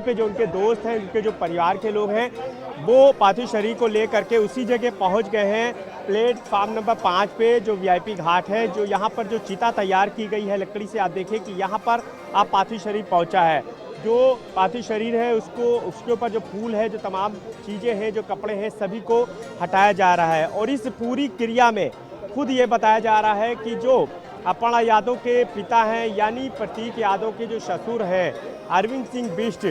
पे जो उनके दोस्त हैं, उनके जो परिवार के लोग हैं, वो पार्थिव शरीर को लेकर के उसी जगह पहुंच गए हैं। प्लेटफार्म नंबर 5 पे जो वीआईपी घाट है, जो यहाँ पर जो चिता तैयार की गई है लकड़ी से, आप देखिए कि यहाँ पर आप पार्थिव शरीर पहुंचा है। जो पार्थिव शरीर है उसको, उसके ऊपर जो फूल है, जो तमाम चीज़ें हैं, जो कपड़े हैं, सभी को हटाया जा रहा है। और इस पूरी क्रिया में खुद ये बताया जा रहा है कि जो अपर्णा यादव के पिता हैं, यानी प्रतीक यादव के जो ससुर हैं अरविंद सिंह बिष्ट,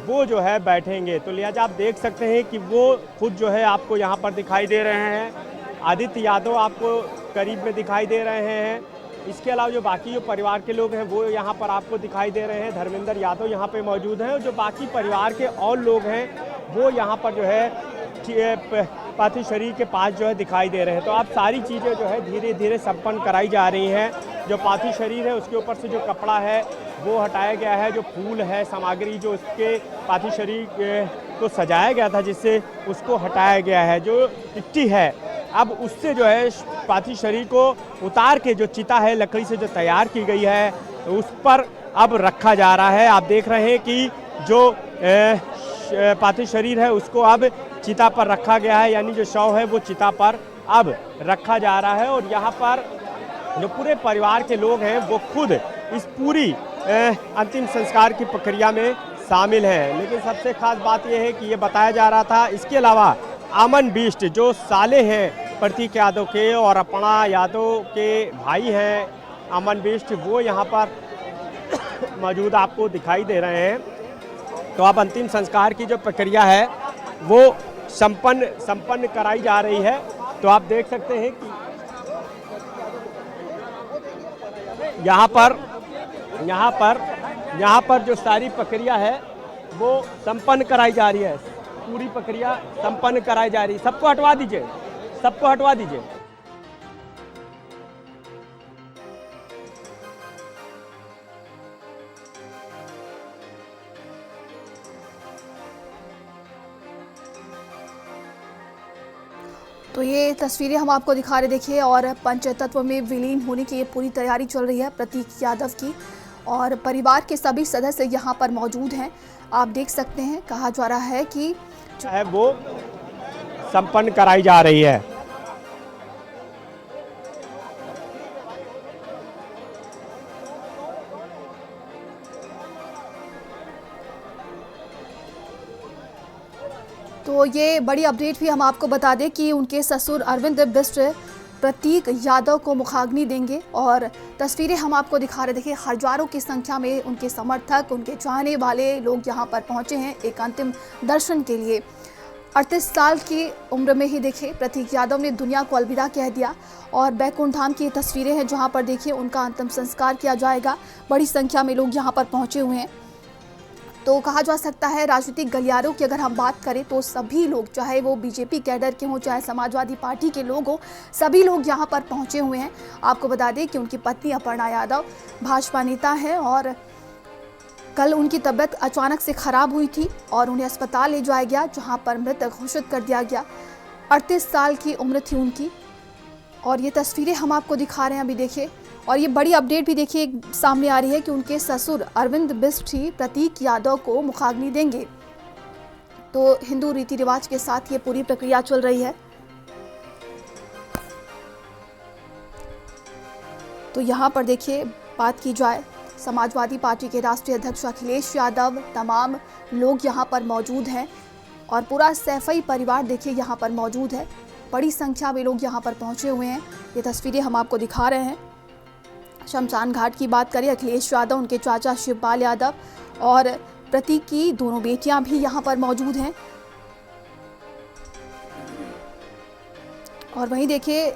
वो जो है बैठेंगे। तो लिहाजा आप देख सकते हैं कि वो खुद जो है आपको यहाँ पर दिखाई दे रहे हैं। आदित्य यादव आपको करीब में दिखाई दे रहे हैं। इसके अलावा जो बाकी जो परिवार के लोग हैं वो यहाँ पर आपको दिखाई दे रहे हैं। धर्मेंद्र यादव यहाँ पे मौजूद हैं और जो बाकी परिवार के और लोग हैं वो यहाँ पर जो है पार्थिव शरीर के पास जो है दिखाई दे रहे हैं। तो आप सारी चीज़ें जो है धीरे धीरे संपन्न कराई जा रही हैं। जो पार्थिव शरीर है उसके ऊपर से जो कपड़ा है वो हटाया गया है, जो फूल है, सामग्री जो उसके पार्थिव शरीर को सजाया गया था जिससे उसको हटाया गया है। जो मिट्टी है अब उससे जो है पार्थिव शरीर को उतार के जो चिता है लकड़ी से जो तैयार की गई है उस पर अब रखा जा रहा है। आप देख रहे हैं कि जो पार्थिव शरीर है उसको अब चिता पर रखा गया है, यानी जो शव है वो चिता पर अब रखा जा रहा है। और यहाँ पर जो पूरे परिवार के लोग हैं वो खुद इस पूरी अंतिम संस्कार की प्रक्रिया में शामिल हैं। लेकिन सबसे खास बात यह है कि ये बताया जा रहा था, इसके अलावा अमन बिष्ट जो साले हैं प्रतीक यादव के और अपर्णा यादव के भाई हैं अमन बिष्ट, वो यहाँ पर मौजूद आपको दिखाई दे रहे हैं। तो अब अंतिम संस्कार की जो प्रक्रिया है वो संपन्न कराई जा रही है। तो आप देख सकते हैं कि यहाँ पर जो सारी प्रक्रिया है वो संपन्न कराई जा रही है। पूरी प्रक्रिया संपन्न कराई जा रही है। सबको हटवा दीजिए, सबको हटवा दीजिए। तो ये तस्वीरें हम आपको दिखा रहे, देखिए, और पंचतत्व में विलीन होने की ये पूरी तैयारी चल रही है प्रतीक यादव की, और परिवार के सभी सदस्य यहाँ पर मौजूद हैं। आप देख सकते हैं, कहा जा रहा है कि है वो संपन्न कराई जा रही है। तो ये बड़ी अपडेट भी हम आपको बता दें कि उनके ससुर अरविंद बिष्ट प्रतीक यादव को मुखाग्नि देंगे। और तस्वीरें हम आपको दिखा रहे, देखिए, हजारों की संख्या में उनके समर्थक, उनके चाहने वाले लोग यहाँ पर पहुँचे हैं एक अंतिम दर्शन के लिए। 38 साल की उम्र में ही देखिए प्रतीक यादव ने दुनिया को अलविदा कह दिया। और बैकुंठ धाम की तस्वीरें हैं जहाँ पर देखिए उनका अंतिम संस्कार किया जाएगा। बड़ी संख्या में लोग यहाँ पर पहुँचे हुए हैं। तो कहा जा सकता है राजनीतिक गलियारों की अगर हम बात करें तो सभी लोग, चाहे वो बीजेपी कैडर के हों, चाहे समाजवादी पार्टी के लोग हों, सभी लोग यहाँ पर पहुँचे हुए हैं। आपको बता दें कि उनकी पत्नी अपर्णा यादव भाजपा नेता है और कल उनकी तबीयत अचानक से खराब हुई थी और उन्हें अस्पताल ले जाया गया, जहाँ पर मृत घोषित कर दिया गया। 38 साल की उम्र थी उनकी। और ये तस्वीरें हम आपको दिखा रहे हैं अभी, देखिए। और ये बड़ी अपडेट भी देखिए सामने आ रही है कि उनके ससुर अरविंद बिष्ट ही प्रतीक यादव को मुखाग्नि देंगे। तो हिंदू रीति रिवाज के साथ ये पूरी प्रक्रिया चल रही है। तो यहाँ पर देखिए बात की जाए, समाजवादी पार्टी के राष्ट्रीय अध्यक्ष अखिलेश यादव, तमाम लोग यहाँ पर मौजूद हैं और पूरा सैफई परिवार देखिए यहाँ पर मौजूद है। बड़ी संख्या में लोग यहाँ पर पहुँचे हुए हैं। ये तस्वीरें हम आपको दिखा रहे हैं। शमशान घाट की बात करें, अखिलेश यादव, उनके चाचा शिवपाल यादव और प्रतीक की दोनों बेटियां भी यहां पर मौजूद हैं। और वहीं देखिए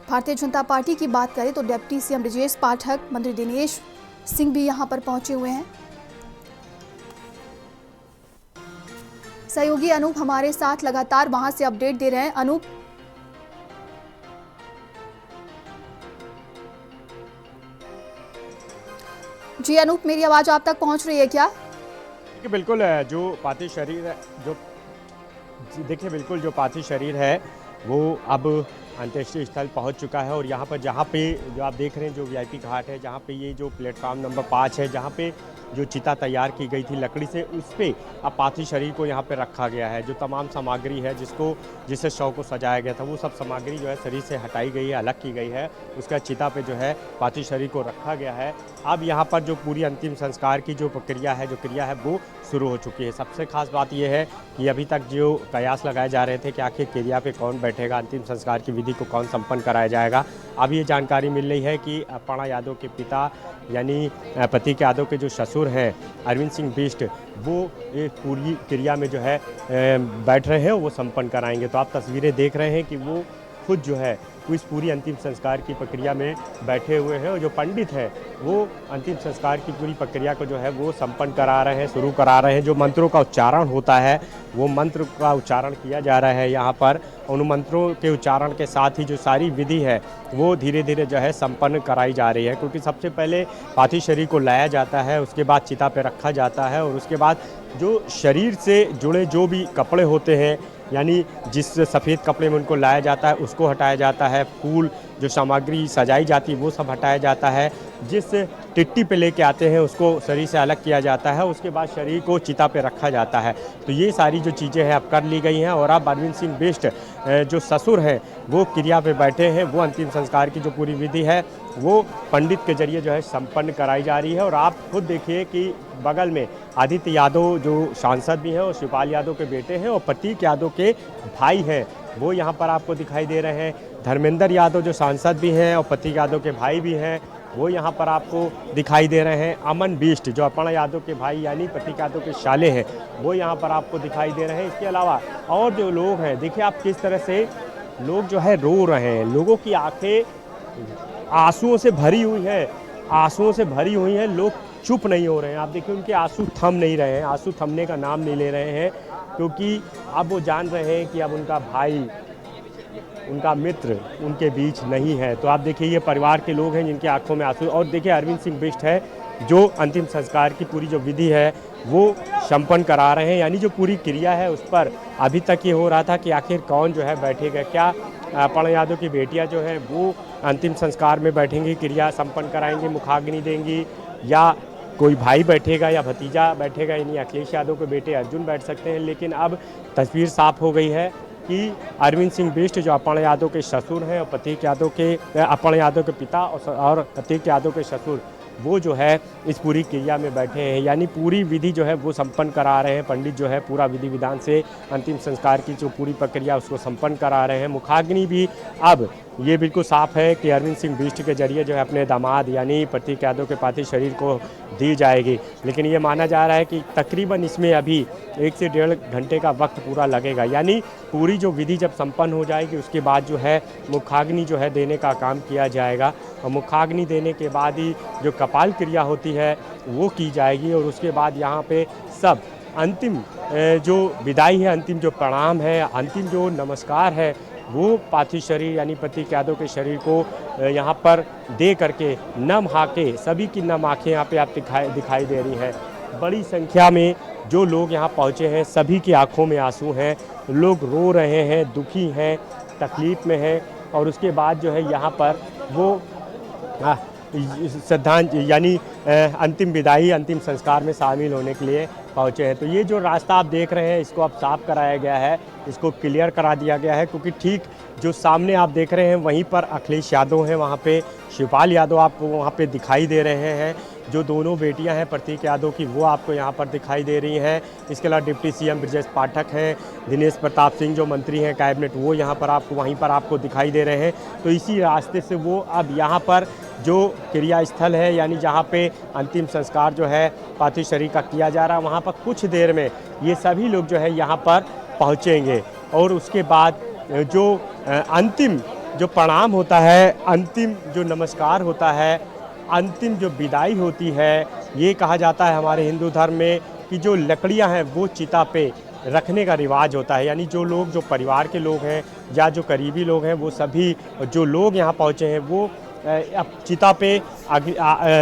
भारतीय जनता पार्टी की बात करें तो डिप्टी सीएम ब्रजेश पाठक, मंत्री दिनेश सिंह भी यहां पर पहुंचे हुए हैं। सहयोगी अनूप हमारे साथ लगातार वहां से अपडेट दे रहे हैं। अनूप, जी अनूप, मेरी आवाज आप तक पहुंच रही है क्या? देखिए बिल्कुल, जो पार्थिव शरीर है, जो देखिए बिल्कुल जो पार्थिव शरीर है वो अब अंत्येष्टि स्थल पहुंच चुका है। और यहाँ पर जहाँ पे जो आप देख रहे हैं जो वीआईपी घाट है, जहाँ पे ये जो प्लेटफार्म नंबर 5 है, जहाँ पे जो चिता तैयार की गई थी लकड़ी से, उस पे अब पार्थिव शरीर को यहाँ पे रखा गया है। जो तमाम सामग्री है जिससे शव को सजाया गया था, वो सब सामग्री जो है शरीर से हटाई गई है, अलग की गई है। उसका चिता पे जो है पार्थिव शरीर को रखा गया है। अब यहाँ पर जो पूरी अंतिम संस्कार की जो क्रिया है वो शुरू हो चुकी है। सबसे खास बात यह है कि अभी तक जो कयास लगाए जा रहे थे कि आखिर क्रिया पे कौन बैठेगा, अंतिम संस्कार की विधि को कौन संपन्न कराया जाएगा, अब ये जानकारी मिल रही है कि अप्पणा यादव के पिता यानी प्रतीक यादव के जो ससुर हैं अरविंद सिंह बिष्ट, वो ये पूरी क्रिया में जो है बैठ रहे हैं, वो संपन्न कराएंगे। तो आप तस्वीरें देख रहे हैं कि वो खुद जो है वो इस पूरी अंतिम संस्कार की प्रक्रिया में बैठे हुए हैं और जो पंडित हैं वो अंतिम संस्कार की पूरी प्रक्रिया को जो है वो संपन्न करा रहे हैं, शुरू करा रहे हैं। जो मंत्रों का उच्चारण होता है वो मंत्र का उच्चारण किया जा रहा है यहाँ पर। उन मंत्रों के उच्चारण के साथ ही जो सारी विधि है वो धीरे धीरे जो है संपन्न कराई जा रही है, क्योंकि सबसे पहले पार्थिव शरीर को लाया जाता है, उसके बाद चिता पे रखा जाता है और उसके बाद जो शरीर से जुड़े जो भी कपड़े होते हैं, यानी जिस सफ़ेद कपड़े में उनको लाया जाता है उसको हटाया जाता है, फूल जो सामग्री सजाई जाती है वो सब हटाया जाता है, जिस टिट्टी पे लेके आते हैं उसको शरीर से अलग किया जाता है, उसके बाद शरीर को चिता पे रखा जाता है। तो ये सारी जो चीज़ें हैं अब कर ली गई हैं और अब अरविंद सिंह बिष्ट जो ससुर हैं वो क्रिया पे बैठे हैं। वो अंतिम संस्कार की जो पूरी विधि है वो पंडित के जरिए जो है संपन्न कराई जा रही है। और आप खुद देखिए कि बगल में आदित्य यादव जो सांसद भी हैं और शिवपाल यादव के बेटे हैं और प्रतीक यादव के भाई हैं, वो यहाँ पर आपको दिखाई दे रहे हैं। धर्मेंद्र यादव जो सांसद भी हैं और प्रतीक यादव के भाई भी हैं, वो यहाँ पर आपको दिखाई दे रहे हैं। अमन बिष्ट जो अप्पणा यादव के भाई यानी प्रतीक यादव के साले हैं, वो यहाँ पर आपको दिखाई दे रहे हैं। इसके अलावा और जो लोग हैं, देखिए आप किस तरह से लोग जो है रो रहे हैं। लोगों की आंखें आंसुओं से भरी हुई है, आंसुओं से भरी हुई हैं। लोग चुप नहीं हो रहे हैं। आप देखिए उनके आंसू थम नहीं रहे हैं, आंसू थमने का नाम नहीं ले रहे हैं, क्योंकि अब वो जान रहे हैं कि अब उनका भाई, उनका मित्र उनके बीच नहीं है। तो आप देखिए ये परिवार के लोग हैं जिनकी आंखों में आंसू। और देखिए अरविंद सिंह बिष्ट है जो अंतिम संस्कार की पूरी जो विधि है वो संपन्न करा रहे हैं। यानी जो पूरी क्रिया है उस पर अभी तक ये हो रहा था कि आखिर कौन जो है बैठेगा, क्या अप्पणा यादव की बेटियां जो है वो अंतिम संस्कार में बैठेंगी, क्रिया संपन्न कराएंगी, मुखाग्नि देंगी, या कोई भाई बैठेगा या भतीजा बैठेगा। यानी अखिलेश यादव के बेटे अर्जुन बैठ सकते हैं। लेकिन अब तस्वीर साफ हो गई है कि अरविंद सिंह बिष्ट जो अप्पणा यादव के ससुर हैं और प्रतीक यादव के अप्पणा यादव के पिता और प्रतीक यादव के ससुर, वो जो है इस पूरी क्रिया में बैठे हैं। यानी पूरी विधि जो है वो संपन्न करा रहे हैं। पंडित जो है पूरा विधि विधान से अंतिम संस्कार की जो पूरी प्रक्रिया उसको संपन्न करा रहे हैं। मुखाग्नि भी अब ये बिल्कुल साफ है कि अरविंद सिंह बिष्ट के जरिए जो है अपने दामाद यानी प्रतीक यादव के पार्थिव शरीर को दी जाएगी। लेकिन ये माना जा रहा है कि तकरीबन इसमें अभी 1 से 1.5 घंटे का वक्त पूरा लगेगा। यानी पूरी जो विधि जब संपन्न हो जाएगी उसके बाद जो है मुखाग्नि जो है देने का काम किया जाएगा। और मुखाग्नि देने के बाद ही जो कपाल क्रिया होती है वो की जाएगी। और उसके बाद यहाँ पे सब अंतिम जो विदाई है, अंतिम जो प्रणाम है, अंतिम जो नमस्कार है, वो पार्थिव शरीर यानी प्रतीक यादव के शरीर को यहाँ पर दे करके नम आंखें, सभी की नम आंखें यहाँ पे आप दिखाई दे रही हैं। बड़ी संख्या में जो लोग यहाँ पहुँचे हैं सभी की आंखों में आंसू हैं, लोग रो रहे हैं, दुखी हैं, तकलीफ़ में हैं। और उसके बाद जो है यहाँ पर वो श्रद्धांजलि यानी अंतिम विदाई, अंतिम संस्कार में शामिल होने के लिए पहुँचे हैं। तो ये जो रास्ता आप देख रहे हैं इसको अब साफ कराया गया है, इसको क्लियर करा दिया गया है, क्योंकि ठीक जो सामने आप देख रहे हैं वहीं पर अखिलेश यादव हैं, वहाँ पे शिवपाल यादव आपको वहाँ पे दिखाई दे रहे हैं। जो दोनों बेटियां हैं प्रतीक यादव की वो आपको यहाँ पर दिखाई दे रही हैं। इसके अलावा डिप्टी सीएम ब्रजेश पाठक हैं, दिनेश प्रताप सिंह जो मंत्री हैं कैबिनेट, वो यहाँ पर आपको वहीं पर आपको दिखाई दे रहे हैं। तो इसी रास्ते से वो अब यहाँ पर जो क्रिया स्थल है यानी जहाँ पे अंतिम संस्कार जो है पार्थिव शरीर का किया जा रहा है, वहाँ पर कुछ देर में ये सभी लोग जो है यहाँ पर पहुँचेंगे। और उसके बाद जो अंतिम जो प्रणाम होता है, अंतिम जो नमस्कार होता है, अंतिम जो विदाई होती है, ये कहा जाता है हमारे हिंदू धर्म में कि जो लकड़ियां हैं वो चिता पे रखने का रिवाज होता है। यानी जो लोग, जो परिवार के लोग हैं या जो करीबी लोग हैं, वो सभी जो लोग यहाँ पहुँचे हैं वो अब चिता पे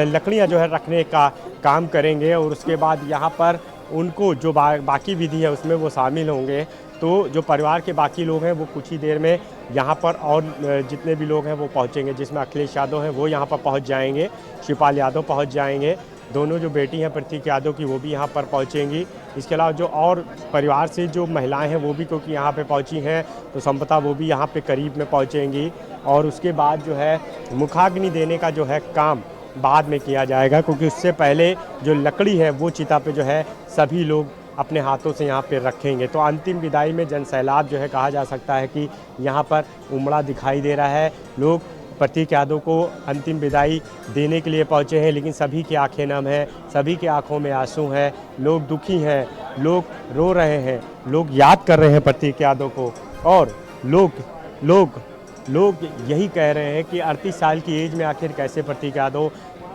लकड़ियाँ जो है रखने का काम करेंगे। और उसके बाद यहाँ पर उनको जो बाकी विधि है उसमें वो शामिल होंगे। तो जो परिवार के बाकी लोग हैं वो कुछ ही देर में यहाँ पर और जितने भी लोग हैं वो पहुँचेंगे, जिसमें अखिलेश यादव हैं वो यहाँ पर पहुँच जाएंगे, शिवपाल यादव पहुँच जाएंगे। दोनों जो बेटी हैं प्रतीक यादव की वो भी यहाँ पर पहुँचेंगी। इसके अलावा जो और परिवार से जो महिलाएं हैं वो भी क्योंकि यहाँ पे पहुँची हैं तो संभवतः वो भी यहाँ पे करीब में पहुँचेंगी। और उसके बाद जो है मुखाग्नि देने का जो है काम बाद में किया जाएगा, क्योंकि उससे पहले जो लकड़ी है वो चिता पे जो है सभी लोग अपने हाथों से यहाँ पे रखेंगे। तो अंतिम विदाई में जनसैलाब जो है कहा जा सकता है कि यहाँ पर उमड़ा दिखाई दे रहा है। लोग प्रतीक यादव को अंतिम विदाई देने के लिए पहुँचे हैं, लेकिन सभी की आंखें नम हैं, सभी की आंखों में आंसू हैं, लोग दुखी हैं, लोग रो रहे हैं, लोग याद कर रहे हैं प्रतीक यादव को। और लोग यही कह रहे हैं कि 38 साल की एज में आखिर कैसे प्रतीक यादव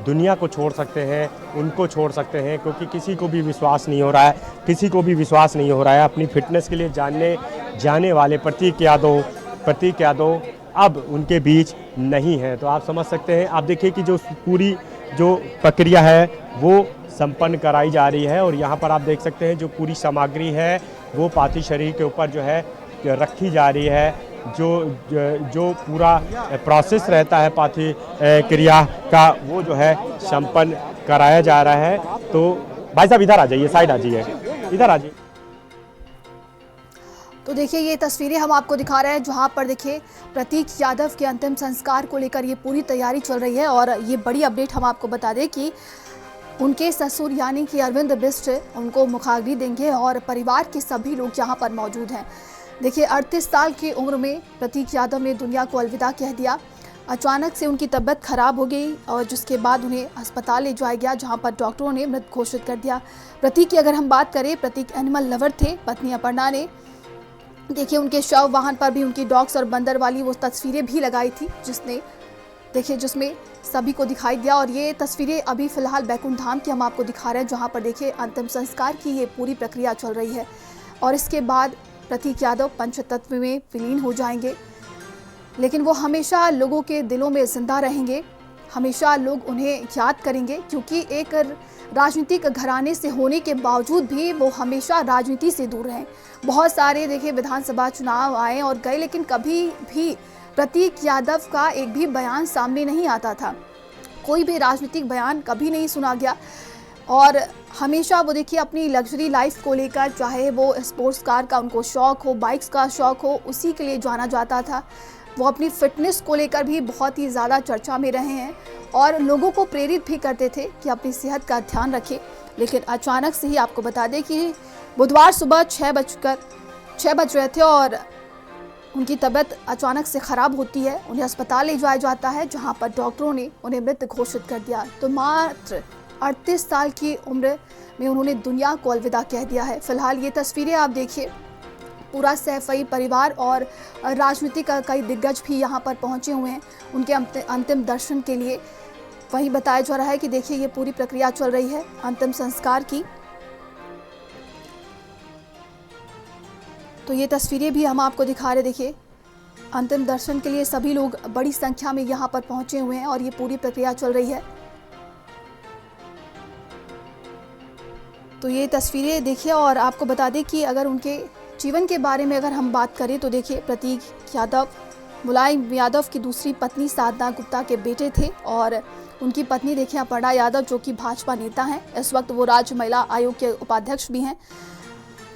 दुनिया को छोड़ सकते हैं, उनको छोड़ सकते हैं, क्योंकि किसी को भी विश्वास नहीं हो रहा है अपनी फिटनेस के लिए जाने वाले प्रतीक यादव अब उनके बीच नहीं है। तो आप समझ सकते हैं, आप देखिए कि जो पूरी जो प्रक्रिया है वो संपन्न कराई जा रही है। और यहाँ पर आप देख सकते हैं जो पूरी सामग्री है वो पार्थिव शरीर के ऊपर जो है रखी जा रही है। जो पूरा प्रोसेस रहता है पार्थिव क्रिया का वो जो है संपन्न कराया जा रहा है। तो भाई साहब इधर आ जाइए, साइड आ जाइए, इधर आ जाइए। तो देखिए ये तस्वीरें हम आपको दिखा रहे हैं जहां पर देखिए प्रतीक यादव के अंतिम संस्कार को लेकर ये पूरी तैयारी चल रही है। और ये बड़ी अपडेट हम आपको बता दें कि उनके ससुर यानी कि अरविंद बिष्ट उनको मुखाग्नि देंगे और परिवार के सभी लोग यहाँ पर मौजूद हैं। देखिए 38 साल की उम्र में प्रतीक यादव ने दुनिया को अलविदा कह दिया। अचानक से उनकी तबीयत खराब हो गई और जिसके बाद उन्हें अस्पताल ले जाया गया, जहां पर डॉक्टरों ने मृत घोषित कर दिया। प्रतीक की अगर हम बात करें, प्रतीक एनिमल लवर थे। पत्नी अपर्णा ने देखिए उनके शव वाहन पर भी उनकी डॉग्स और बंदर वाली वो तस्वीरें भी लगाई थी, जिसमें सभी को दिखाई दिया। और ये तस्वीरें अभी फिलहाल बैकुंठ धाम की हम आपको दिखा रहे हैं, जहाँ पर देखिए अंतिम संस्कार की ये पूरी प्रक्रिया चल रही है। और इसके बाद प्रतीक यादव पंचतत्व में विलीन हो जाएंगे, लेकिन वो हमेशा लोगों के दिलों में जिंदा रहेंगे, हमेशा लोग उन्हें याद करेंगे, क्योंकि एक राजनीतिक घराने से होने के बावजूद भी वो हमेशा राजनीति से दूर रहे। बहुत सारे देखिए विधानसभा चुनाव आए और गए, लेकिन कभी भी प्रतीक यादव का एक भी बयान सामने नहीं आता था, कोई भी राजनीतिक बयान कभी नहीं सुना गया। और हमेशा वो देखिए अपनी लग्जरी लाइफ को लेकर, चाहे वो स्पोर्ट्स कार का उनको शौक़ हो, बाइक्स का शौक़ हो, उसी के लिए जाना जाता था। वो अपनी फिटनेस को लेकर भी बहुत ही ज़्यादा चर्चा में रहे हैं और लोगों को प्रेरित भी करते थे कि अपनी सेहत का ध्यान रखें। लेकिन अचानक से ही आपको बता दें कि बुधवार सुबह 6 बज रहे थे और उनकी तबीयत अचानक से ख़राब होती है। उन्हें अस्पताल ले जाया जाता है, जहां पर डॉक्टरों ने उन्हें मृत घोषित कर दिया। तो मात्र 38 साल की उम्र में उन्होंने दुनिया को अलविदा कह दिया है। फिलहाल ये तस्वीरें आप देखिए, पूरा सैफई परिवार और राजनीतिक कई दिग्गज भी यहाँ पर पहुँचे हुए हैं उनके अंतिम दर्शन के लिए। वहीं बताया जा रहा है कि देखिए ये पूरी प्रक्रिया चल रही है अंतिम संस्कार की। तो ये तस्वीरें भी हम आपको दिखा रहे, देखिए अंतिम दर्शन के लिए सभी लोग बड़ी संख्या में यहाँ पर पहुँचे हुए हैं और ये पूरी प्रक्रिया चल रही है। तो ये तस्वीरें देखिए और आपको बता दें कि अगर उनके जीवन के बारे में अगर हम बात करें तो देखिए प्रतीक यादव मुलायम यादव की दूसरी पत्नी साधना गुप्ता के बेटे थे और उनकी पत्नी देखिए अपर्णा यादव जो कि भाजपा नेता हैं। इस वक्त वो राज्य महिला आयोग के उपाध्यक्ष भी हैं।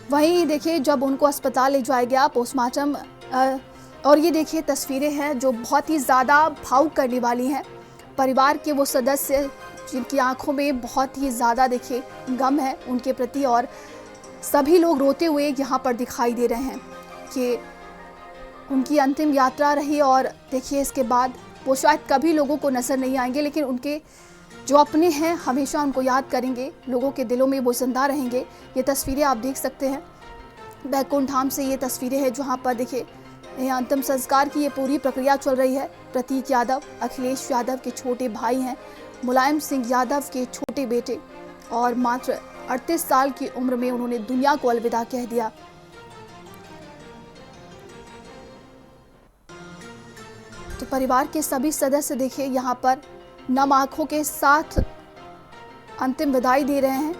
वहीं देखिए जब उनको अस्पताल ले जाया गया पोस्टमार्टम, और ये देखिए तस्वीरें हैं जो बहुत ही ज़्यादा भावुक करने वाली हैं। परिवार के वो सदस्य जिनकी आंखों में बहुत ही ज़्यादा देखिए गम है उनके प्रति, और सभी लोग रोते हुए यहाँ पर दिखाई दे रहे हैं कि उनकी अंतिम यात्रा रही। और देखिए इसके बाद वो शायद कभी लोगों को नज़र नहीं आएंगे, लेकिन उनके जो अपने हैं हमेशा उनको याद करेंगे, लोगों के दिलों में वो जिंदा रहेंगे। ये तस्वीरें आप देख सकते हैं, बैकुंठ धाम से ये तस्वीरें हैं जहाँ पर देखिए अंतिम संस्कार की ये पूरी प्रक्रिया चल रही है। प्रतीक यादव अखिलेश यादव के छोटे भाई हैं, मुलायम सिंह यादव के छोटे बेटे, और मात्र 38 साल की उम्र में उन्होंने दुनिया को अलविदा कह दिया। तो परिवार के सभी सदस्य देखिए यहाँ पर नम आंखों के साथ अंतिम विदाई दे रहे हैं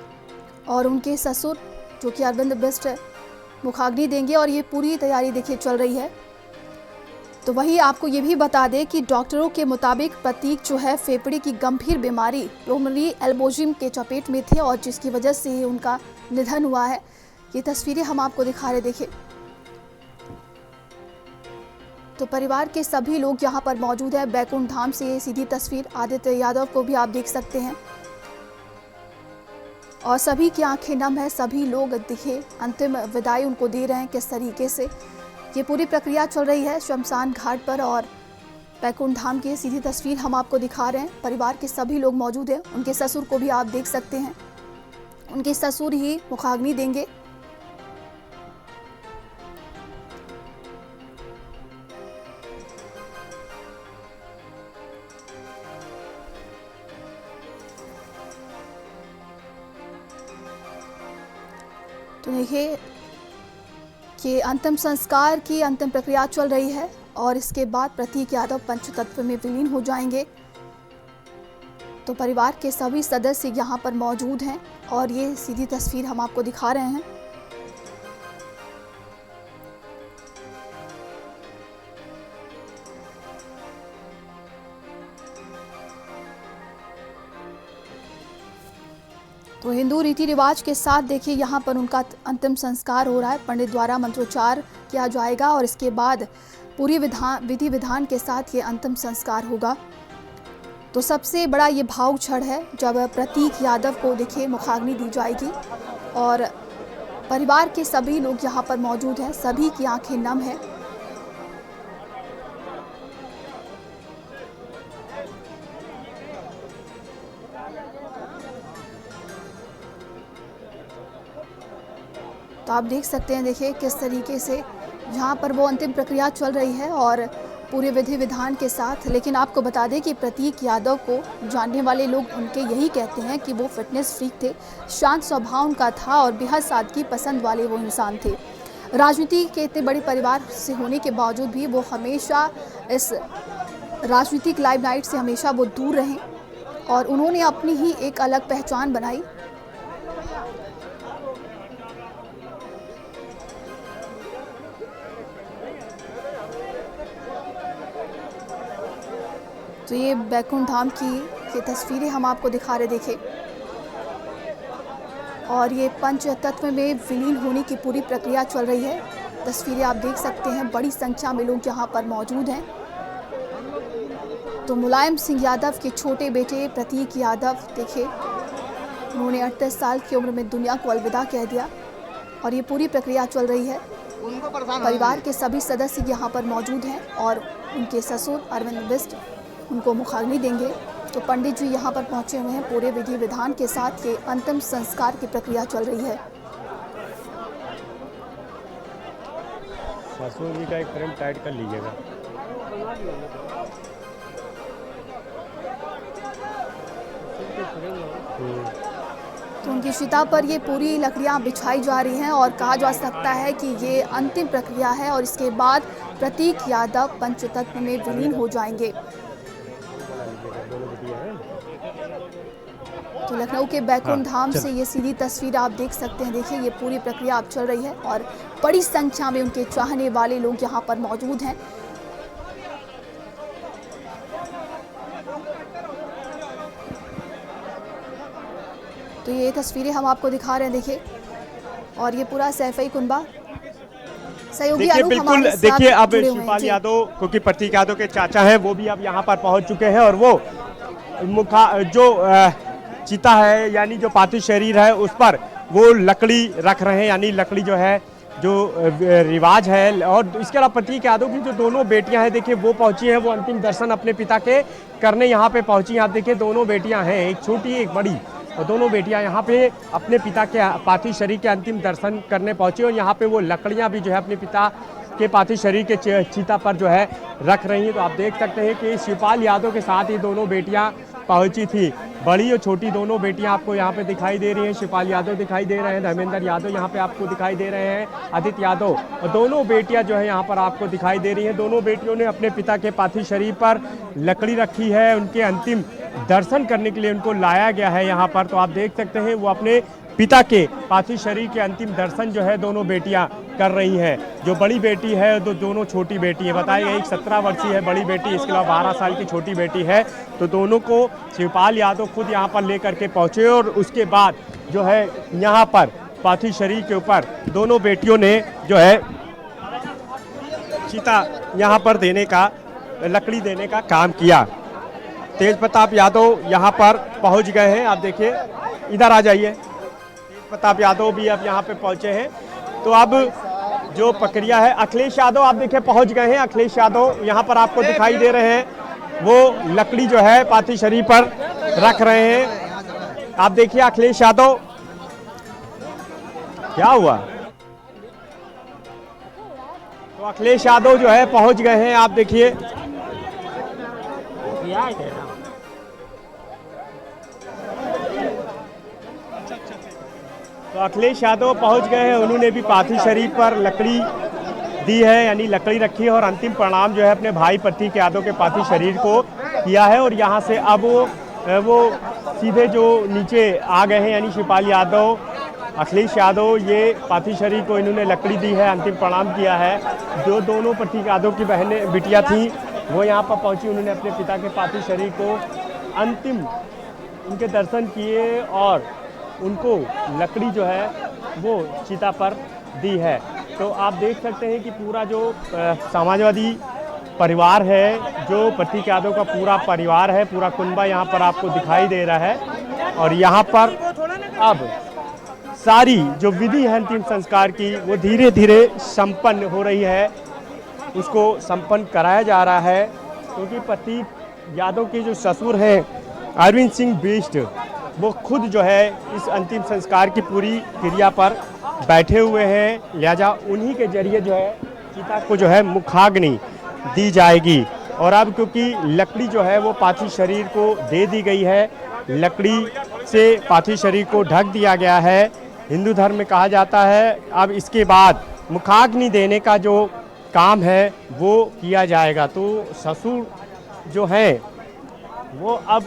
और उनके ससुर जो कि अरविंद बिष्ट मुखाग्नि देंगे और ये पूरी तैयारी देखिए चल रही है। तो वहीं आपको ये भी बता दें कि डॉक्टरों के मुताबिक प्रतीक जो है फेफड़े की गंभीर बीमारी प्लूमोनरी एम्बोलिज्म के चपेट में थे और जिसकी वजह से ही उनका निधन हुआ है। ये तस्वीरें हम आपको दिखा रहे, देखिए। तो परिवार के सभी लोग यहाँ पर मौजूद है। बैकुंठ धाम से ये सीधी तस्वीर आदित्य यादव को भी आप देख सकते हैं और सभी की आंखें नम है। सभी लोग दिखे अंतिम विदाई उनको दे रहे हैं। किस तरीके से ये पूरी प्रक्रिया चल रही है शमशान घाट पर और बैकुंठ धाम की सीधी तस्वीर हम आपको दिखा रहे हैं। परिवार के सभी लोग मौजूद हैं। उनके ससुर को भी आप देख सकते हैं। उनके ससुर ही मुखाग्नि देंगे। तो देखिए कि अंतिम संस्कार की अंतिम प्रक्रिया चल रही है और इसके बाद प्रतीक यादव पंचतत्व में विलीन हो जाएंगे। तो परिवार के सभी सदस्य यहाँ पर मौजूद हैं और ये सीधी तस्वीर हम आपको दिखा रहे हैं। तो हिंदू रीति रिवाज के साथ देखिए यहाँ पर उनका अंतिम संस्कार हो रहा है। पंडित द्वारा मंत्रोच्चार किया जाएगा और इसके बाद पूरी विधि विधान के साथ ये अंतिम संस्कार होगा। तो सबसे बड़ा ये भावुक क्षण है जब प्रतीक यादव को देखिए मुखाग्नि दी जाएगी और परिवार के सभी लोग यहाँ पर मौजूद हैं। सभी की आंखें नम है। तो आप देख सकते हैं, देखिए किस तरीके से यहाँ पर वो अंतिम प्रक्रिया चल रही है और पूरे विधि विधान के साथ। लेकिन आपको बता दें कि प्रतीक यादव को जानने वाले लोग उनके यही कहते हैं कि वो फिटनेस फ्रीक थे, शांत स्वभाव उनका था और बेहद सादगी पसंद वाले वो इंसान थे। राजनीति के इतने बड़े परिवार से होने के बावजूद भी वो हमेशा इस राजनीतिक लाइमलाइट से हमेशा वो दूर रहे और उन्होंने अपनी ही एक अलग पहचान बनाई। तो ये बैकुंठ धाम की ये तस्वीरें हम आपको दिखा रहे, देखें। और ये पंच तत्व में विलीन होने की पूरी प्रक्रिया चल रही है। तस्वीरें आप देख सकते हैं। बड़ी संख्या में लोग यहाँ पर मौजूद हैं। तो मुलायम सिंह यादव के छोटे बेटे प्रतीक यादव देखिए, उन्होंने 38 साल की उम्र में दुनिया को अलविदा कह दिया और ये पूरी प्रक्रिया चल रही है। परिवार के सभी सदस्य यहाँ पर मौजूद हैं और उनके ससुर अरविंद बिष्ट उनको मुखाग्नि देंगे। तो पंडित जी यहाँ पर पहुँचे हुए हैं। पूरे विधि विधान के साथ ये अंतिम संस्कार की प्रक्रिया चल रही है। ससुर जी का एक फ्रेम टाइट कर लीजिएगा। तो उनकी चिता पर ये पूरी लकड़ियां बिछाई जा रही हैं और कहा जा सकता है कि ये अंतिम प्रक्रिया है और इसके बाद प्रतीक यादव पंचतत्व में विलीन हो जाएंगे। तो लखनऊ के बैकुंठ धाम से ये सीधी तस्वीर आप देख सकते हैं। देखिए ये पूरी प्रक्रिया अब चल रही है और बड़ी संख्या में उनके चाहने वाले लोग यहाँ पर मौजूद हैं। तो ये तस्वीरें हम आपको दिखा रहे हैं, देखिए। और ये पूरा सैफई कुनबा सहयोगी देखिए बिल्कुल, देखिए अब शिवपाल यादव क्योंकि प्रतीक यादव के चाचा हैं वो भी अब यहाँ पर पहुँच चुके हैं और वो जो चिता है यानी जो पार्थिव शरीर है उस पर वो लकड़ी रख रहे हैं, यानी लकड़ी जो है जो रिवाज है। और इसके अलावा प्रतीक यादव की जो दोनों बेटियां हैं देखिए वो पहुंची हैं, वो अंतिम दर्शन अपने पिता के करने यहाँ पे पहुंची। आप देखिए दोनों बेटियां हैं, एक छोटी एक बड़ी, और दोनों बेटियां यहाँ पे अपने पिता के पार्थिव शरीर के अंतिम दर्शन करने पहुंची और यहाँ पे वो लकड़ियाँ भी जो है अपने पिता के पार्थिव शरीर के चिता पर जो है रख रही हैं। तो आप देख सकते हैं कि शिवपाल यादव के साथ ही दोनों बेटियां पहुंची थी। बड़ी और छोटी दोनों बेटियां आपको यहाँ पे दिखाई दे रही हैं। शिवपाल यादव दिखाई दे रहे हैं, धर्मेंद्र यादव यहाँ पे आपको दिखाई दे रहे हैं, आदित्य यादव, और दोनों बेटियां जो है यहाँ पर आपको दिखाई दे रही हैं। दोनों बेटियों ने अपने पिता के पार्थिव शरीर पर लकड़ी रखी है, उनके अंतिम दर्शन करने के लिए उनको लाया गया है यहाँ पर। तो आप देख सकते हैं वो अपने पिता के पार्थिव शरीर के अंतिम दर्शन जो है दोनों बेटियां कर रही हैं। जो बड़ी बेटी है तो दोनों छोटी बेटी है, बताया गया एक 17 वर्षीय है बड़ी बेटी, इसके अलावा 12 साल की छोटी बेटी है। तो दोनों को शिवपाल यादव खुद यहाँ पर लेकर के पहुँचे और उसके बाद जो है यहाँ पर पार्थिव शरीर के ऊपर दोनों बेटियों ने जो है चिता यहाँ पर देने का, लकड़ी देने का काम किया। तेज प्रताप यादव यहाँ पर पहुँच गए हैं। आप देखिए, इधर आ जाइए। तेज प्रताप यादव भी अब यहाँ पे पहुँचे हैं। तो अब जो प्रक्रिया है, अखिलेश यादव आप देखिए पहुँच गए हैं। अखिलेश यादव यहाँ पर आपको दिखाई दे रहे हैं, वो लकड़ी जो है पार्थिव शरीर पर रख रहे हैं। आप देखिए अखिलेश यादव, क्या हुआ? तो अखिलेश यादव जो है पहुंच गए हैं। आप देखिए, तो अखिलेश यादव पहुंच गए हैं। उन्होंने भी पार्थिव शरीर पर लकड़ी दी है, यानी लकड़ी रखी है और अंतिम प्रणाम जो है अपने भाई प्रतीक यादव के पार्थिव शरीर को किया है। और यहाँ से अब वो सीधे जो नीचे आ गए हैं, यानी शिवपाल यादव, अखिलेश यादव, ये पार्थिव शरीर को इन्होंने लकड़ी दी है, अंतिम प्रणाम किया है। जो दोनों प्रतीक यादव की बहनें बिटिया थी वो यहाँ पर पहुँची, उन्होंने अपने पिता के पार्थिव शरीर को अंतिम उनके दर्शन किए और उनको लकड़ी जो है वो चिता पर दी है। तो आप देख सकते हैं कि पूरा जो समाजवादी परिवार है, जो प्रतीक यादव का पूरा परिवार है, पूरा कुनबा यहाँ पर आपको दिखाई दे रहा है। और यहाँ पर अब सारी जो विधि है अंतिम संस्कार की वो धीरे धीरे संपन्न हो रही है, उसको संपन्न कराया जा रहा है। क्योंकि प्रतीक यादव के जो ससुर हैं अरविंद सिंह बिष्ट, वो खुद जो है इस अंतिम संस्कार की पूरी क्रिया पर बैठे हुए हैं, लिहाजा उन्हीं के जरिए जो है चिता को जो है मुखाग्नि दी जाएगी। और अब क्योंकि लकड़ी जो है वो पार्थिव शरीर को दे दी गई है, लकड़ी से पार्थिव शरीर को ढक दिया गया है, हिंदू धर्म में कहा जाता है अब इसके बाद मुखाग्नि देने का जो काम है वो किया जाएगा। तो ससुर जो हैं वो अब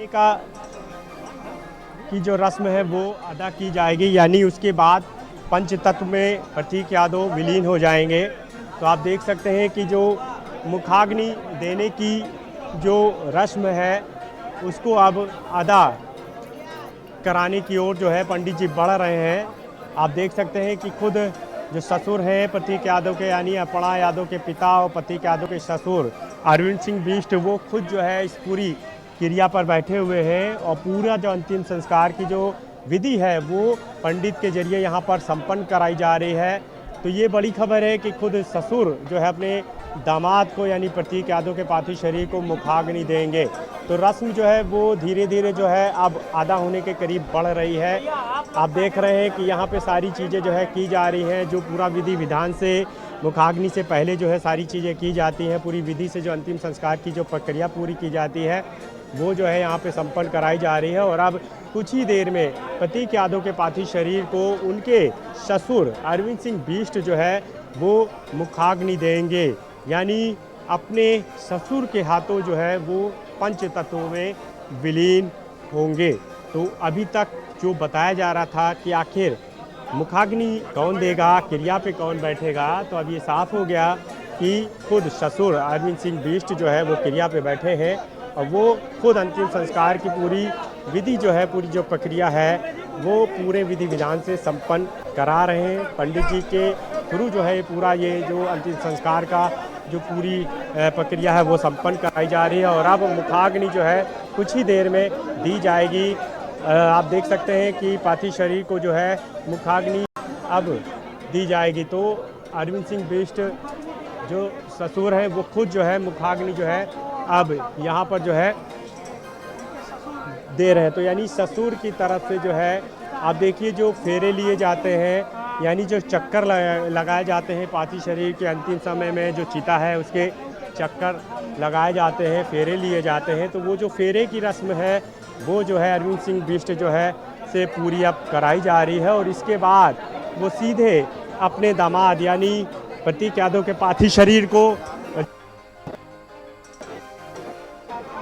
का की जो रस्म है वो अदा की जाएगी, यानी उसके बाद पंचतत्व में प्रतीक यादव विलीन हो जाएंगे। तो आप देख सकते हैं कि जो मुखाग्नि देने की जो रस्म है उसको अब अदा कराने की ओर जो है पंडित जी बढ़ रहे हैं। आप देख सकते हैं कि खुद जो ससुर हैं प्रतीक यादव के, यानी अपणा यादव के पिता और प्रतीक यादव के ससुर अरविंद सिंह बिष्ट, वो खुद जो है इस पूरी क्रिया पर बैठे हुए हैं। और पूरा जो अंतिम संस्कार की जो विधि है वो पंडित के जरिए यहाँ पर संपन्न कराई जा रही है। तो ये बड़ी खबर है कि खुद ससुर जो है अपने दामाद को, यानी प्रतीक यादव के पार्थिव शरीर को मुखाग्नि देंगे। तो रस्म जो है वो धीरे धीरे जो है अब आधा होने के करीब बढ़ रही है। आप देख रहे हैं कि यहाँ पे सारी चीज़ें जो है की जा रही हैं, जो पूरा विधि विधान से मुखाग्नि से पहले जो है सारी चीज़ें की जाती हैं, पूरी विधि से जो अंतिम संस्कार की जो प्रक्रिया पूरी की जाती है वो जो है यहाँ पे संपन्न कराई जा रही है। और अब कुछ ही देर में प्रतीक यादव के पार्थिव शरीर को उनके ससुर अरविंद सिंह बिष्ट जो है वो मुखाग्नि देंगे, यानी अपने ससुर के हाथों जो है वो पंच तत्वों में विलीन होंगे। तो अभी तक जो बताया जा रहा था कि आखिर मुखाग्नि कौन देगा, क्रिया पे कौन बैठेगा, तो अब ये साफ हो गया कि खुद ससुर अरविंद सिंह बिष्ट जो है वो क्रिया पे बैठे हैं और वो खुद अंतिम संस्कार की पूरी विधि जो है, पूरी जो प्रक्रिया है वो पूरे विधि विधान से संपन्न करा रहे हैं। पंडित जी के थ्रू जो है पूरा ये जो अंतिम संस्कार का जो पूरी प्रक्रिया है वो संपन्न कराई जा रही है। और अब मुखाग्नि जो है कुछ ही देर में दी जाएगी। आप देख सकते हैं कि पार्थिव शरीर को जो है मुखाग्नि अब दी जाएगी। तो अरविंद सिंह बिष्ट जो ससुर हैं वो खुद जो है मुखाग्नि जो है अब यहाँ पर जो है दे रहे हैं। तो यानी ससुर की तरफ से जो है आप देखिए जो फेरे लिए जाते हैं, यानी जो चक्कर लगाए जाते हैं पार्थिव शरीर के अंतिम समय में, जो चिता है उसके चक्कर लगाए जाते हैं, फेरे लिए जाते हैं। तो वो जो फेरे की रस्म है वो जो है अरविंद सिंह बिष्ट जो है से पूरी अब कराई जा रही है और इसके बाद वो सीधे अपने दामाद यानी प्रतीक यादव के पार्थिव शरीर को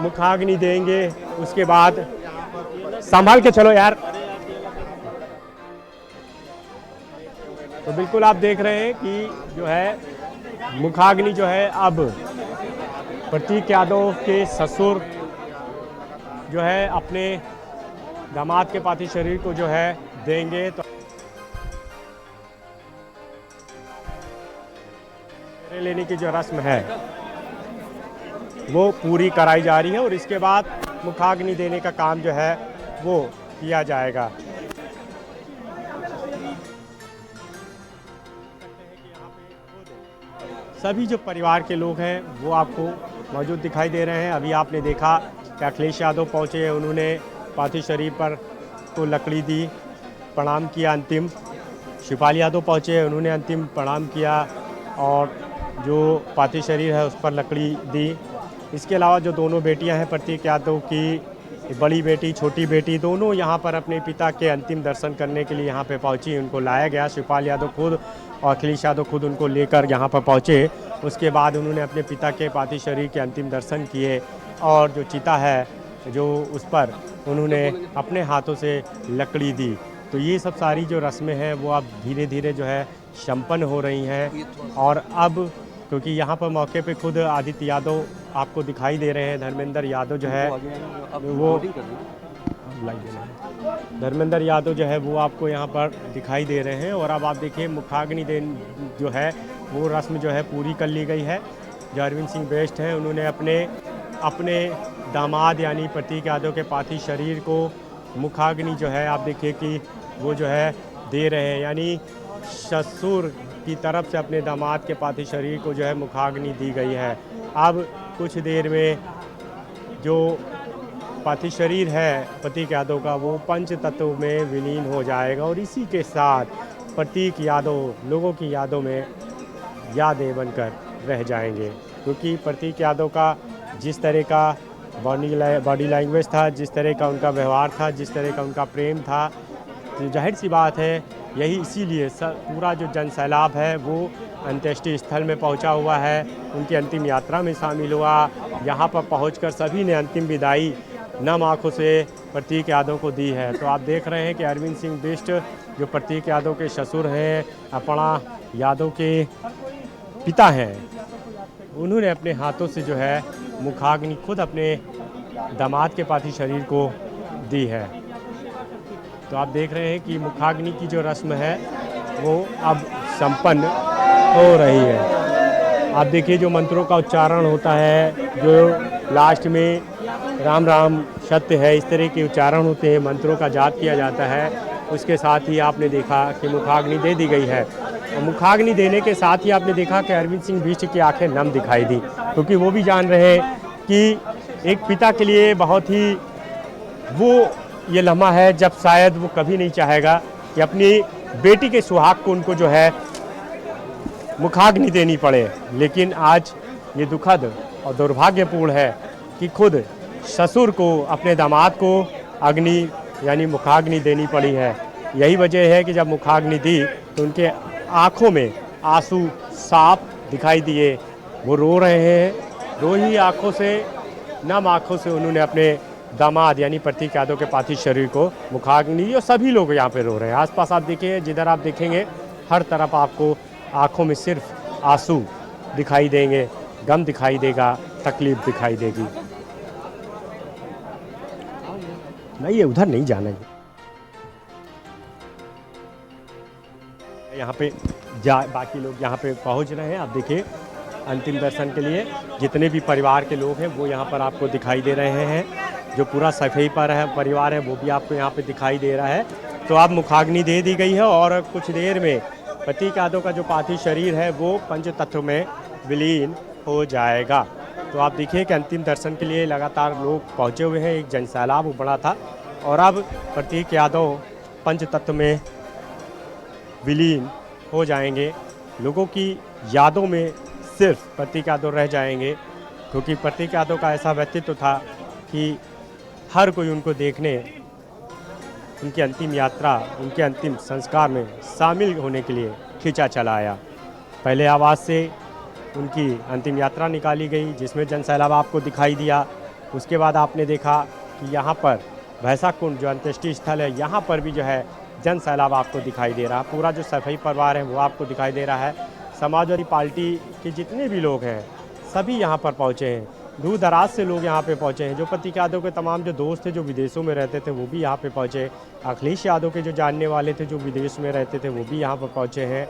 मुखाग्नि देंगे। उसके बाद संभाल के चलो यार। तो बिल्कुल आप देख रहे हैं कि जो है मुखाग्नि जो है अब प्रतीक यादव के ससुर जो है अपने दामाद के पार्थिव शरीर को जो है देंगे। तो लेने की जो रस्म है वो पूरी कराई जा रही है और इसके बाद मुखाग्नि देने का काम जो है वो किया जाएगा। सभी जो परिवार के लोग हैं वो आपको मौजूद दिखाई दे रहे हैं। अभी आपने देखा कि अखिलेश यादव पहुंचे, उन्होंने पार्थिव शरीर पर को लकड़ी दी, प्रणाम किया अंतिम। शिवपाल यादव पहुंचे, उन्होंने अंतिम प्रणाम किया और जो पार्थिव शरीर है उस पर लकड़ी दी। इसके अलावा जो दोनों बेटियां हैं प्रतीक यादव की, बड़ी बेटी छोटी बेटी, दोनों यहां पर अपने पिता के अंतिम दर्शन करने के लिए यहां पे पहुंची। उनको लाया गया, शिवपाल यादव खुद और अखिलेश यादव खुद उनको लेकर यहां पर पहुंचे। उसके बाद उन्होंने अपने पिता के पार्थिव शरीर के अंतिम दर्शन किए और जो चिता है जो उस पर उन्होंने अपने हाथों से लकड़ी दी। तो ये सब सारी जो रस्में हैं वो अब धीरे धीरे जो है संपन्न हो रही हैं। और अब क्योंकि यहाँ पर मौके पे खुद आदित्य यादव आपको दिखाई दे रहे हैं, धर्मेंद्र यादव जो है वो धर्मेंद्र यादव जो है वो आपको यहाँ पर दिखाई दे रहे हैं। और अब आप देखिए मुखाग्नि देन जो है वो रस्म जो है पूरी कर ली गई है। जो अरविंद सिंह बेस्ट हैं उन्होंने अपने दामाद यानी प्रतीक यादव के पार्थिव शरीर को मुखाग्नि जो है आप देखिए कि वो जो है दे रहे हैं, यानी ससुर की तरफ से अपने दामाद के पार्थिव शरीर को जो है मुखाग्नि दी गई है। अब कुछ देर में जो पार्थिव शरीर है प्रतीक यादव का वो पंच तत्व में विलीन हो जाएगा और इसी के साथ प्रतीक यादव लोगों की यादों में यादें बनकर रह जाएंगे। क्योंकि प्रतीक यादव का जिस तरह का बॉडी लैंग्वेज था, जिस तरह का उनका व्यवहार था, जिस तरह का उनका प्रेम था, तो जाहिर सी बात है यही इसीलिए पूरा जो जन सैलाब है वो अंत्येष्टि स्थल में पहुंचा हुआ है, उनकी अंतिम यात्रा में शामिल हुआ। यहाँ पर पहुंचकर सभी ने अंतिम विदाई नम आँखों से प्रतीक यादव को दी है। तो आप देख रहे हैं कि अरविंद सिंह बिष्ट जो प्रतीक यादव के ससुर हैं, अपना यादव के पिता हैं, उन्होंने अपने हाथों से जो है मुखाग्नि खुद अपने दामाद के पार्थिव शरीर को दी है। तो आप देख रहे हैं कि मुखाग्नि की जो रस्म है वो अब संपन्न हो रही है। आप देखिए जो मंत्रों का उच्चारण होता है, जो लास्ट में राम राम सत्य है, इस तरह के उच्चारण होते हैं, मंत्रों का जाप किया जाता है। उसके साथ ही आपने देखा कि मुखाग्नि दे दी गई है। और मुखाग्नि देने के साथ ही आपने देखा कि अरविंद सिंह बिष्ट की आंखें नम दिखाई दी, क्योंकि वो भी जान रहे हैं कि एक पिता के लिए बहुत ही वो ये लम्हा है जब शायद वो कभी नहीं चाहेगा कि अपनी बेटी के सुहाग को उनको जो है मुखाग्नि देनी पड़े। लेकिन आज ये दुखद और दुर्भाग्यपूर्ण है कि खुद ससुर को अपने दामाद को अग्नि यानी मुखाग्नि देनी पड़ी है। यही वजह है कि जब मुखाग्नि दी तो उनके आँखों में आंसू साफ दिखाई दिए, वो रो रहे हैं। रो ही आँखों से, नम आँखों से उन्होंने अपने दामाद यानी प्रतीक यादव के पार्थिव शरीर को मुखाग्नि दी और सभी लोग यहाँ पे रो रहे हैं। आसपास आप देखिए, जिधर आप देखेंगे हर तरफ आपको आँखों में सिर्फ आंसू दिखाई देंगे, गम दिखाई देगा, तकलीफ दिखाई देगी। नहीं, ये उधर नहीं जाना है, यहाँ पे बाकी लोग यहाँ पे पहुँच रहे हैं। आप देखिए अंतिम दर्शन के लिए जितने भी परिवार के लोग हैं वो यहाँ पर आपको दिखाई दे रहे हैं। जो पूरा सफेई पर है परिवार है वो भी आपको यहाँ पे दिखाई दे रहा है। तो अब मुखाग्नि दे दी गई है और कुछ देर में प्रतीक यादव का जो पार्थिव शरीर है वो पंच तत्व में विलीन हो जाएगा। तो आप देखिए कि अंतिम दर्शन के लिए लगातार लोग पहुँचे हुए हैं, एक जनसैलाब बड़ा था और अब प्रतीक यादव पंच तत्व में विलीन हो जाएंगे। लोगों की यादों में सिर्फ प्रतीक यादव रह जाएंगे, क्योंकि प्रतीक यादव का ऐसा व्यक्तित्व था कि हर कोई उनको देखने उनकी अंतिम यात्रा, उनके अंतिम संस्कार में शामिल होने के लिए खींचा चला आया। पहले आवास से उनकी अंतिम यात्रा निकाली गई जिसमें जनसैलाब आपको दिखाई दिया। उसके बाद आपने देखा कि यहाँ पर भैंसा कुंड जो अंत्येष्टि स्थल है, यहाँ पर भी जो है जनसैलाब आपको दिखाई दे रहा है। पूरा जो सफाई परिवार है वो आपको दिखाई दे रहा है। समाजवादी पार्टी के जितने भी लोग हैं सभी यहाँ पर पहुँचे हैं। दूर दराज से लोग यहाँ पे पहुँचे हैं। जो प्रतीक यादव के तमाम जो दोस्त थे जो विदेशों में रहते थे वो भी यहाँ पे पहुँचे। अखिलेश यादव के जो जानने वाले थे जो विदेश में रहते थे वो भी यहाँ पर पहुँचे हैं।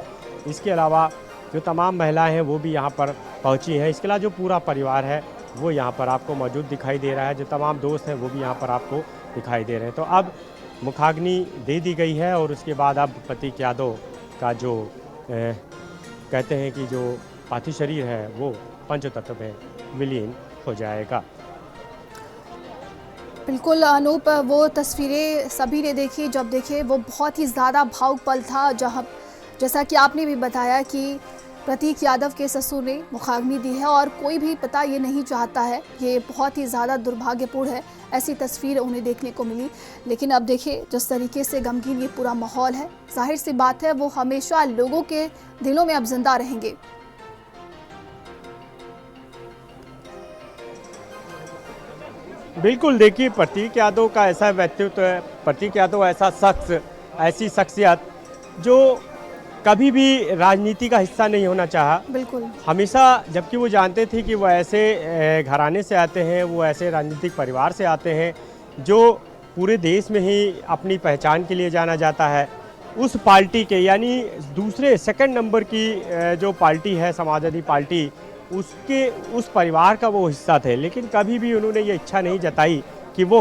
इसके अलावा जो तमाम महिलाएं हैं वो भी यहाँ पर पहुँची हैं। इसके अलावा जो पूरा परिवार है वो यहाँ पर आपको मौजूद दिखाई दे रहा है। जो तमाम दोस्त हैं वो भी यहाँ पर आपको दिखाई दे रहे हैं। तो अब मुखाग्नि दे दी गई है और उसके बाद अब प्रतीक यादव का जो कहते हैं कि जो पार्थिव शरीर है वो पंचतत्व में विलीन हो जाएगा। बिल्कुल अनूप, वो तस्वीरें सभी ने देखी। जब देखे वो बहुत ही ज़्यादा भावुक पल था, जहाँ जैसा कि आपने भी बताया कि प्रतीक यादव के ससुर ने मुखाग्नि दी है और कोई भी पता ये नहीं चाहता है। ये बहुत ही ज़्यादा दुर्भाग्यपूर्ण है, ऐसी तस्वीर उन्हें देखने को मिली। लेकिन अब देखिए जिस तरीके से गमगीन ये पूरा माहौल है, जाहिर सी बात है वो हमेशा लोगों के दिलों में अब जिंदा रहेंगे। बिल्कुल, देखिए प्रतीक यादव का ऐसा व्यक्तित्व है, प्रतीक यादव ऐसा शख्स, ऐसी शख्सियत जो कभी भी राजनीति का हिस्सा नहीं होना चाहा। बिल्कुल, हमेशा, जबकि वो जानते थे कि वो ऐसे घराने से आते हैं, वो ऐसे राजनीतिक परिवार से आते हैं जो पूरे देश में ही अपनी पहचान के लिए जाना जाता है। उस पार्टी के यानी दूसरे सेकंड नंबर की जो पार्टी है समाजवादी पार्टी, उसके उस परिवार का वो हिस्सा थे। लेकिन कभी भी उन्होंने ये इच्छा नहीं जताई कि वो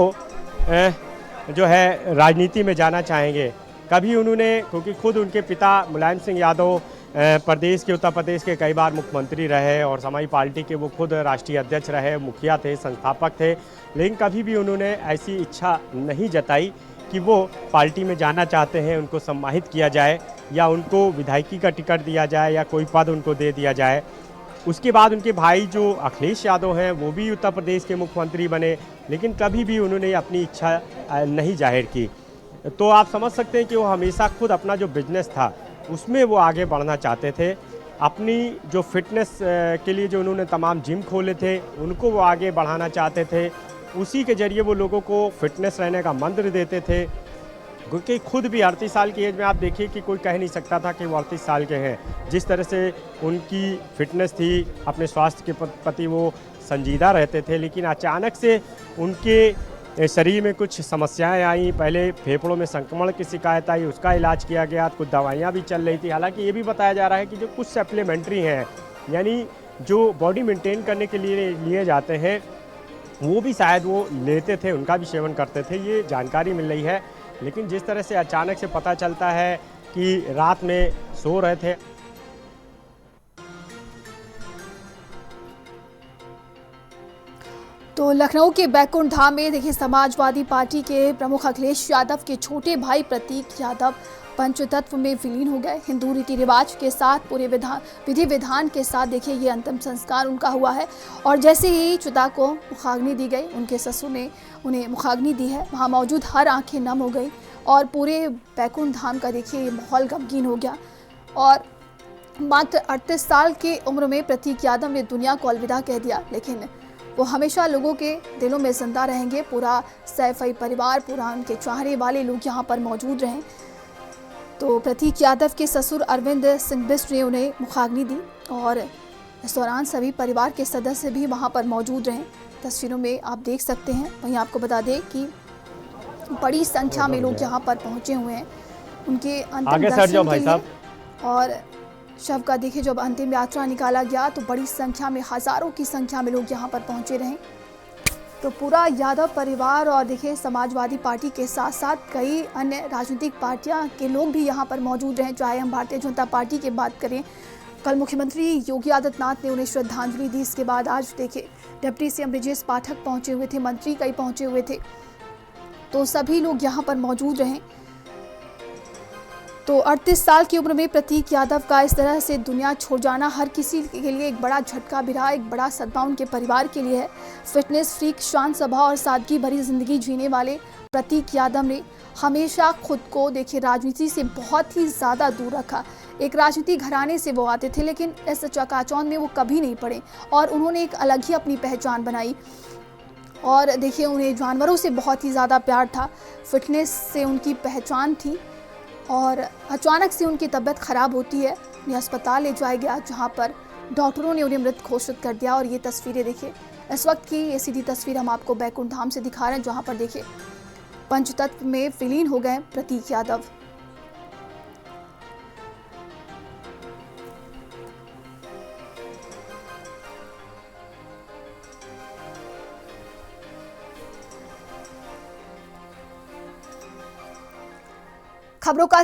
जो है राजनीति में जाना चाहेंगे। कभी उन्होंने, क्योंकि खुद उनके पिता मुलायम सिंह यादव प्रदेश के, उत्तर प्रदेश के कई बार मुख्यमंत्री रहे और समाजवादी पार्टी के वो खुद राष्ट्रीय अध्यक्ष रहे, मुखिया थे, संस्थापक थे। लेकिन कभी भी उन्होंने ऐसी इच्छा नहीं जताई कि वो पार्टी में जाना चाहते हैं, उनको सम्मानित किया जाए या उनको विधायकी का टिकट दिया जाए या कोई पद उनको दे दिया जाए। उसके बाद उनके भाई जो अखिलेश यादव हैं वो भी उत्तर प्रदेश के मुख्यमंत्री बने, लेकिन कभी भी उन्होंने अपनी इच्छा नहीं जाहिर की। तो आप समझ सकते हैं कि वो हमेशा खुद अपना जो बिजनेस था उसमें वो आगे बढ़ना चाहते थे। अपनी जो फिटनेस के लिए जो उन्होंने तमाम जिम खोले थे उनको वो आगे बढ़ाना चाहते थे। उसी के ज़रिए वो लोगों को फिटनेस रहने का मंत्र देते थे, क्योंकि खुद भी 38 साल की एज में आप देखिए कि कोई कह नहीं सकता था कि वो 38 साल के हैं। जिस तरह से उनकी फिटनेस थी, अपने स्वास्थ्य के प्रति वो संजीदा रहते थे। लेकिन अचानक से उनके शरीर में कुछ समस्याएं आई। पहले फेफड़ों में संक्रमण की शिकायत आई, उसका इलाज किया गया, कुछ दवाइयाँ भी चल रही थी। हालांकि ये भी बताया जा रहा है कि जो कुछ सप्लीमेंट्री हैं, यानी जो बॉडी मेंटेन करने के लिए लिए जाते हैं, वो भी शायद वो लेते थे, उनका भी सेवन करते थे, ये जानकारी मिल रही है। लेकिन जिस तरह से अचानक से पता चलता है कि रात में सो रहे थे। तो लखनऊ के बैकुंठ धाम में देखिए समाजवादी पार्टी के प्रमुख अखिलेश यादव के छोटे भाई प्रतीक यादव पंचतत्व में विलीन हो गए। हिंदू रीति रिवाज के साथ पूरे विधि विधान के साथ देखिए ये अंतिम संस्कार उनका हुआ है। और जैसे ही चिता को मुखाग्नि दी गई, उनके ससुर ने उन्हें मुखाग्नि दी है, वहाँ मौजूद हर आंखें नम हो गई और पूरे बैकुंठ धाम का देखिए ये माहौल गमगीन हो गया। और मात्र 38 साल की उम्र में प्रतीक यादव ने दुनिया को अलविदा कह दिया, लेकिन वो हमेशा लोगों के दिलों में जिंदा रहेंगे। पूरा सैफई परिवार, पूरा उनके चाहने वाले लोग यहाँ पर मौजूद रहें। तो प्रतीक यादव के ससुर अरविंद सिंह बिष्ट ने उन्हें मुखाग्नि दी और इस दौरान सभी परिवार के सदस्य भी वहाँ पर मौजूद रहे। तस्वीरों में आप देख सकते हैं। वहीं आपको बता दें कि बड़ी संख्या में लोग यहाँ पर पहुँचे हुए हैं उनके अंतिम दर्शन के लिए। और शव का देखिए जब अंतिम यात्रा निकाला गया तो बड़ी संख्या में, हजारों की संख्या में लोग यहाँ पर पहुँचे रहे। तो पूरा यादव परिवार और देखिए समाजवादी पार्टी के साथ साथ कई अन्य राजनीतिक पार्टियां के लोग भी यहाँ पर मौजूद रहे। चाहे हम भारतीय जनता पार्टी की बात करें, कल मुख्यमंत्री योगी आदित्यनाथ ने उन्हें श्रद्धांजलि दी। इसके बाद आज देखिए डिप्टी सीएम ब्रजेश पाठक पहुँचे हुए थे, मंत्री कई पहुँचे हुए थे, तो सभी लोग यहाँ पर मौजूद रहे। तो 38 साल की उम्र में प्रतीक यादव का इस तरह से दुनिया छोड़ जाना हर किसी के लिए एक बड़ा झटका भी रहा, एक बड़ा सदमा उनके परिवार के लिए है। फिटनेस फ्रीक, शांत स्वभाव और सादगी भरी जिंदगी जीने वाले प्रतीक यादव ने हमेशा खुद को देखिए राजनीति से बहुत ही ज़्यादा दूर रखा। एक राजनीतिक घराने से वो आते थे, लेकिन इस चकाचौंध में वो कभी नहीं पड़े और उन्होंने एक अलग ही अपनी पहचान बनाई। और देखिए उन्हें जानवरों से बहुत ही ज़्यादा प्यार था, फिटनेस से उनकी पहचान थी और अचानक से उनकी तबीयत ख़राब होती है। उन्हें अस्पताल ले जाया गया, जहाँ पर डॉक्टरों ने उन्हें मृत घोषित कर दिया। और ये तस्वीरें देखिए, इस वक्त की ये सीधी तस्वीर हम आपको बैकुंठ धाम से दिखा रहे हैं, जहाँ पर देखिए पंचतत्व में विलीन हो गए प्रतीक यादव। खबरों का